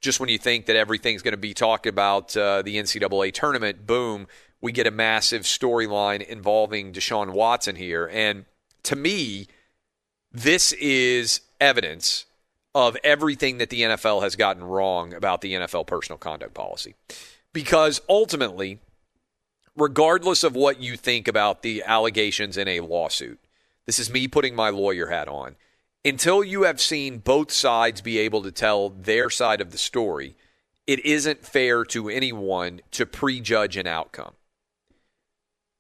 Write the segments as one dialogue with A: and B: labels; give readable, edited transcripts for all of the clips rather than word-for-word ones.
A: just when you think that everything's going to be talked about the NCAA tournament, boom, we get a massive storyline involving Deshaun Watson here. And to me, this is evidence of everything that the NFL has gotten wrong about the NFL personal conduct policy. Because ultimately, regardless of what you think about the allegations in a lawsuit, this is me putting my lawyer hat on, until you have seen both sides be able to tell their side of the story, it isn't fair to anyone to prejudge an outcome.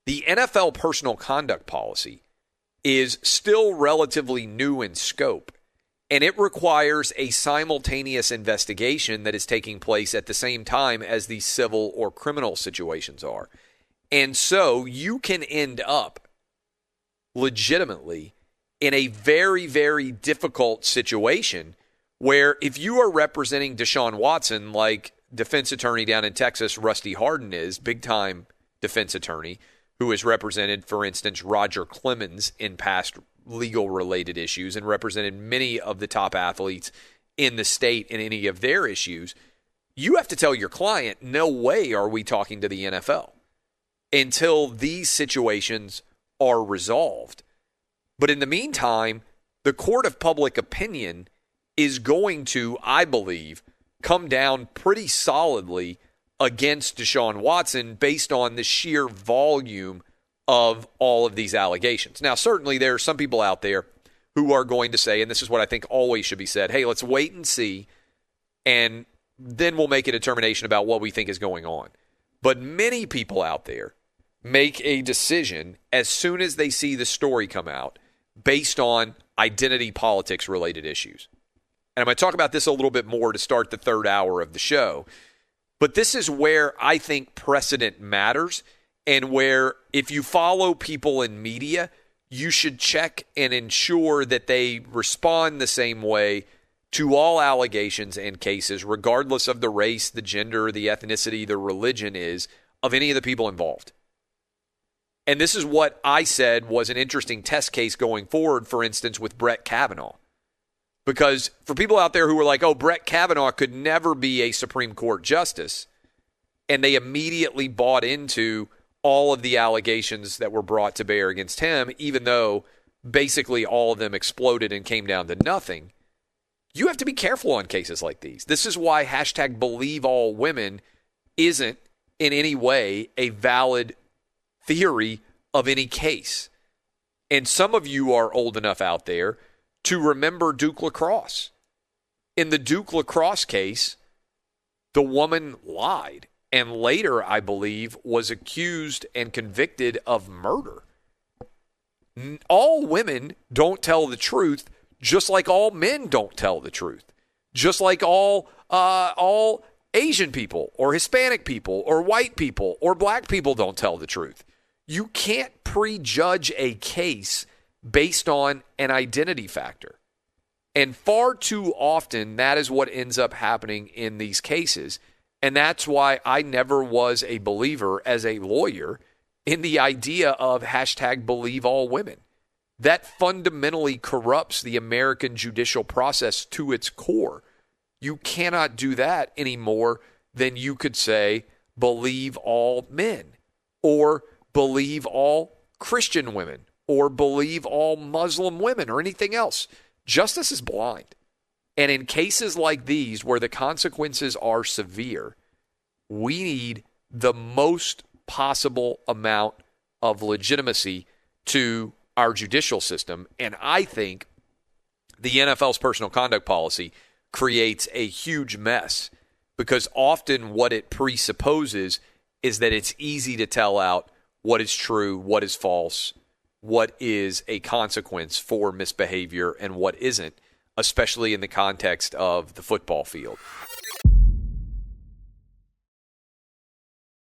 A: The NFL personal conduct policy is still relatively new in scope, and it requires a simultaneous investigation that is taking place at the same time as the civil or criminal situations are. And so you can end up legitimately in a very, very difficult situation where if you are representing Deshaun Watson, like defense attorney down in Texas, Rusty Hardin is, big-time defense attorney, who has represented, for instance, Roger Clemens in past legal-related issues and represented many of the top athletes in the state in any of their issues, you have to tell your client, no way are we talking to the NFL until these situations are resolved. But in the meantime, the court of public opinion is going to, I believe, come down pretty solidly against Deshaun Watson based on the sheer volume of all of these allegations. Now, certainly there are some people out there who are going to say, and this is what I think always should be said, hey, let's wait and see, and then we'll make a determination about what we think is going on. But many people out there make a decision as soon as they see the story come out based on identity politics related issues. And I'm going to talk about this a little bit more to start the third hour of the show. But this is where I think precedent matters, and where if you follow people in media, you should check and ensure that they respond the same way to all allegations and cases, regardless of the race, the gender, the ethnicity, the religion is of any of the people involved. And this is what I said was an interesting test case going forward, for instance, with Brett Kavanaugh. Because for people out there who were like, oh, Brett Kavanaugh could never be a Supreme Court justice, and they immediately bought into all of the allegations that were brought to bear against him, even though basically all of them exploded and came down to nothing, you have to be careful on cases like these. This is why hashtag #BelieveAllWomen isn't in any way a valid theory of any case. And some of you are old enough out there to remember Duke Lacrosse. In the Duke Lacrosse case, the woman lied and later, I believe, was accused and convicted of murder. All women don't tell the truth, just like all men don't tell the truth. Just like all Asian people or Hispanic people or white people or black people don't tell the truth. You can't prejudge a case based on an identity factor. And far too often, that is what ends up happening in these cases. And that's why I never was a believer as a lawyer in the idea of hashtag #BelieveAllWomen. That fundamentally corrupts the American judicial process to its core. You cannot do that any more than you could say, believe all men, or believe all Christian women, or believe all Muslim women, or anything else. Justice is blind. And in cases like these, where the consequences are severe, we need the most possible amount of legitimacy to our judicial system. And I think the NFL's personal conduct policy creates a huge mess, because often what it presupposes is that it's easy to tell out what is true, what is false, what is a consequence for misbehavior, and what isn't, especially in the context of the football field.